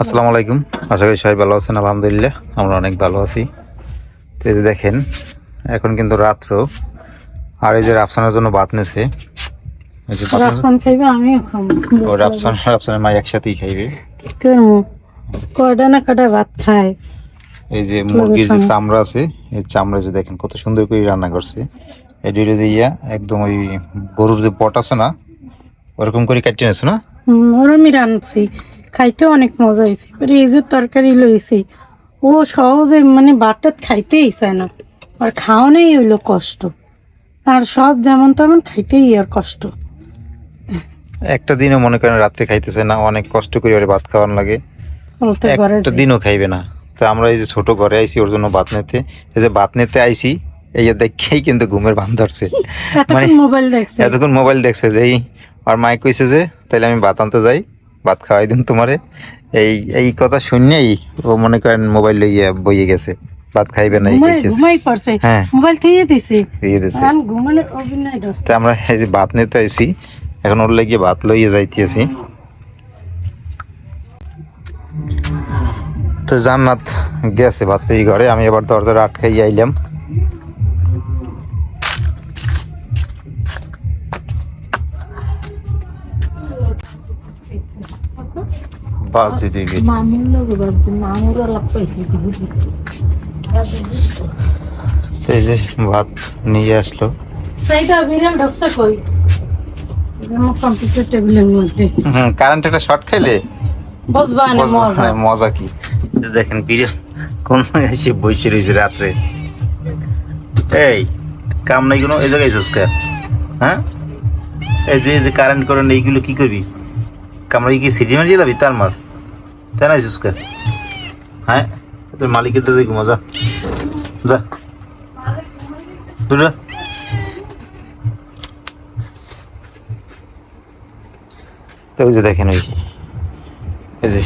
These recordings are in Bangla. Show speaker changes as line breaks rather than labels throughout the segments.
আসসালামু আলাইকুম। আশা করি সবাই ভালো আছেন। আলহামদুলিল্লাহ আমরা অনেক ভালো আছি। তো এই যে দেখেন এখন কিন্তু রাত্র, আর এই যে রাফসানের জন্য ভাত নেছে। এই যে
রাফসান খাইবে, আমিও খাবো।
ও রাফসানের মা একসাথেই খাইবে।
কয়টা না কয়টা ভাত খায়।
এই যে মুরগির যে চামড়া আছে, এই চামড়া যে দেখেন কত সুন্দর করে রান্না করছে। এই ডিরে দিয়া একদম ওই গরুর যে পট আছে না, ওরকম করে কাটিয়ে নেছে না।
আমি রাঁধছি, খাইতে অনেক মজা হয়েছে। এই যে তরকারি লইছি, ও সহজে মানে ভাতটা খাইতেই চায় না, আর খাওয়ানোই হইলো কষ্ট। আর সব যেমন তেমন খাইতেই আর কষ্ট।
একটা দিনও মনে করেন রাত্রে খাইতেছে না, অনেক কষ্ট করে ওরে ভাত খাওয়ানো লাগে। একটা দিনও খাইবে না। তো আমরা এই যে ছোট ঘরে আইছি ওর জন্য ভাত নিতে, এই যে ভাত নিতে আইছি, এই দেখেই কিন্তু ঘুমের ভান ধরছে। মানে এতক্ষণ মোবাইল দেখছে যে আর মাইক কইছে যে তাইলে আমি ভাত আনতে যাই, ভাত খাওয়াই দিন তোমারে। এই কথা শুনলেই ও মনে করেন মোবাইল লইয়া বইয়ে গেছে, ভাত খাইবে না। হ্যাঁ,
মোবাইল দিয়ে দিছি।
তো আমরা এই যে ভাত নিতে আইছি, এখন ওর লাগিয়ে ভাত লইয়ে যাইতেছি। তো জান্নাত গেছে ভাত এই ঘরে, আমি এবার দরজাটা আটকাই আইলাম। এই যে ভাত নিয়ে আসলো। কারেন্ট একটা শর্ট খাইলে মজা কি দেখেন, কোন এসে বসে রয়েছে রাত্রে। এই কাম নাই কোনো, এই জায়গায় হ্যাঁ, এই যে কারেন্ট করেন এইগুলো কি করবি? কামড়াই কি সিটি মারিয়ে যাবি তার মার, তাই না? হ্যাঁ, তোর মালিকের তো দেখি মজা, যা দুটো। তো ওই যে দেখেন এই যে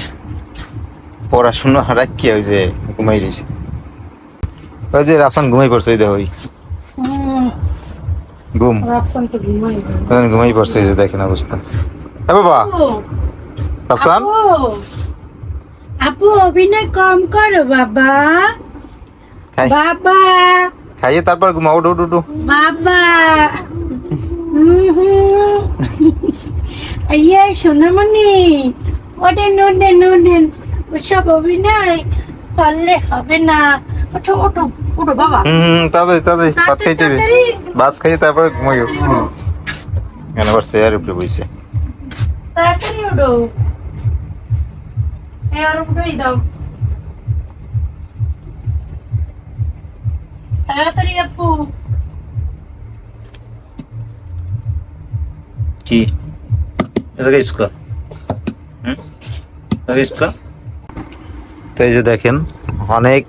পড়াশোনা রাখিয়ে ওই যে ঘুমাই রয়েছে। ওই যে রাফসান ঘুমাই পড়ছে, ওই দেখো ঘুমাই পড়ছে। এই যে দেখেন অবস্থা। হ্যাঁ বাবা রাফসান,
আপু অভিনয় কম করো বাবা। বাবা
খাইয়ে তারপর ঘুমা। উঠো উঠো উঠো
বাবা। ইয়ে সোনামণি, ওঠেন ওঠেন ওঠেন। ওসব অভিনয় করলে হবে না। ওঠো ওঠো ওঠো বাবা।
তাড়াতাড়ি তাড়াতাড়ি ভাত খাইতে হবে। ভাত খাইয়ে তারপরে ঘুমাইও। কেন আবার চেয়ার উপরে বইছে?
তাড়াতাড়ি ওঠো। আর উঠোই দাও তাড়াতাড়ি আপু।
কি এটা ইসকা? তো এই যে দেখেন অনেক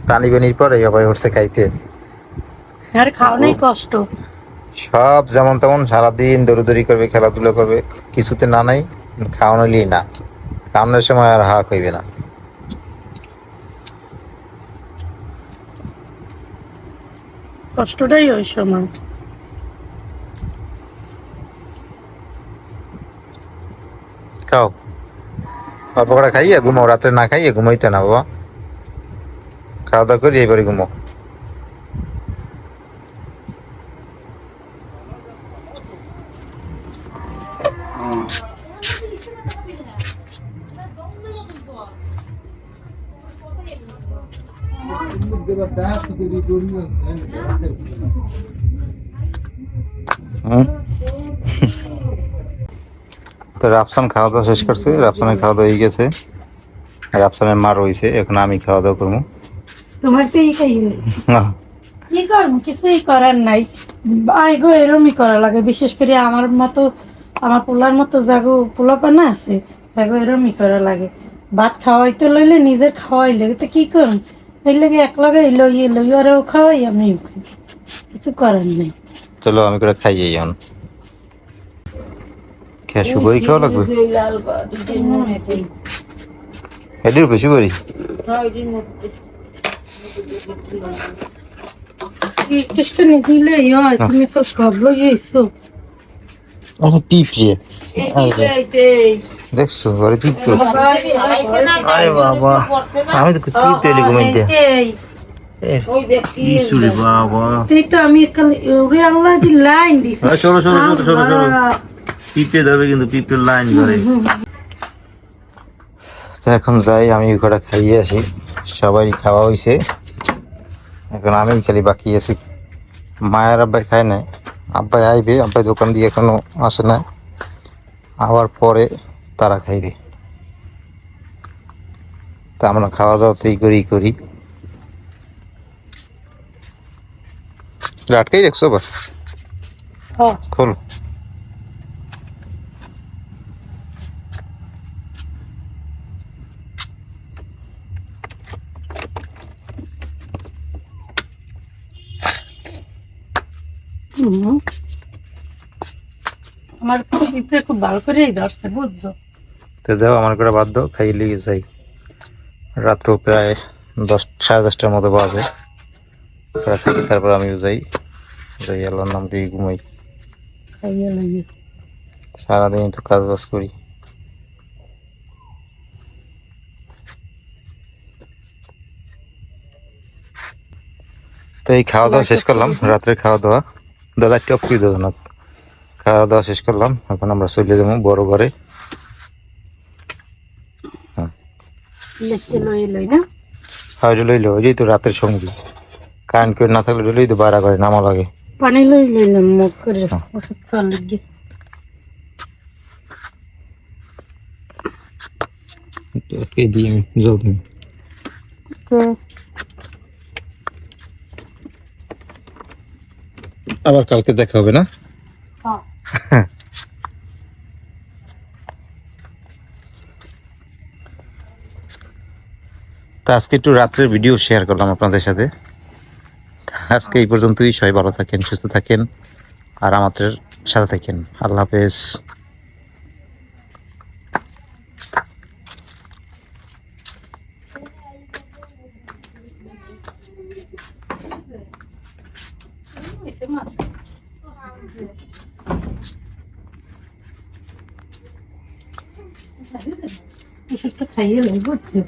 টানি বেনির পরে আবার উঠছে খাইতে।
আর খাওয়ানোই কষ্ট।
সব যেমন তেমন সারাদিন দৌড়াদৌড়ি করবে, খেলাধুলা করবে, কিছুতে না নাই, খাওয়ানোলি না। খাওয়ানোর সময় আর হাক হইবে না।
কষ্টটাই ওই সময়।
খাও, অল্প করে খাইয়ে ঘুমাও। রাত্রে না খাইয়ে ঘুমাইতে না বাবা, খাওয়া দাওয়া করি এবারে ঘুমাও। তো রাফসান খাওয়া দাওয়া শেষ করছে, রাফসানের খাওয়া দাওয়া হয়ে গেছে, রাফসানের মা রয়েছে। এখন আমি খাওয়া দাওয়া করবো।
তোমার তো এই খাইবে কি করবো, কিছুই করার নাই। গো এরমই করা লাগে, বিশেষ করে আমার মতো, আমার পোলার মতো জাগো পোলাপানা আছে, এরমই করা লাগে। ভাত খাওয়াইতে লইলে নিজের খাওয়াই লাগে, তো কি করুন, এই লাগে এক লগে লই ওরাও খাওয়াই আমিও খাই, কিছু করার নেই।
চলো আমি করে খাই যাই। এখন খেয়ে শুভই খাওয়া লাগবে। এটির বেশি করি
তুমি তো সব লইয়েছো।
পিঁপড়ে দেখছো ঘরে পিঁপড়ে। আরে বাবা, আমি তো পিঁপড়ে ঘুমাই দে। ইসুরে বাবা,
এই তো আমি কাল ওরে আল্লাহ দি লাইন দিছি।
চলো চলো চলো চলো চলো, পিঁপড়ে ধরবে কিন্তু, পিঁপড়ে লাইন ধরে। তো এখন যাই, আমি ওটা খাইয়ে আসি, সবাই খাওয়া হয়েছে, এখন আমি খালি বাকি আছি। মায়ের আব্বাই খায় না, আব্বাই আইবে, আব্বাই দোকান দিয়ে এখনো আসে না, আবার পরে তারা খাইবে। তা আমরা খাওয়া দাওয়া তো এই করি। আটকেই রাখছো আবার, খোলো।
আমার পিঁপড়ে খুব ভালো করেই ধরছে, বুঝছো?
তো দাও আমার করে বাদ দাও, খাইলে যাই। রাত্র প্রায় 10, 10:30টার মতো বাজে। তারপর আমিও যাই আল্লাহর নাম দিয়ে ঘুমাই।
খাইয়ে লইয়ে
সারাদিন তো কাজ বাজ করি। তো এই খাওয়া দাওয়া শেষ করলাম, রাত্রে খাওয়া দাওয়া, দাদা টপ করে দেবো না, খাওয়া দাওয়া শেষ করলাম, এখন আমরা চলে যাবো বড় ঘরে।
লিখতে লই লই না,
হ্যাঁ লইলো, ওই তো রাতের সঙ্গী, কারেন্ট করে না থাকলে লইলে তো বাড়া করে নামা লাগে।
পানি লই লইলাম মুখ করে ওষুধ খাওয়ার লাগে।
দিয়ে যাও তুমি, আবার কালকে দেখা হবে না? তা আজকে একটু রাত্রের ভিডিও শেয়ার করলাম আপনাদের সাথে। আজকে এই পর্যন্তই, সবাই ভালো থাকেন, সুস্থ থাকেন, আর আমাদের সাথে থাকেন। আল্লাহ হাফেজ।
ওষুধটা খাইয়ে লই, বুঝছো?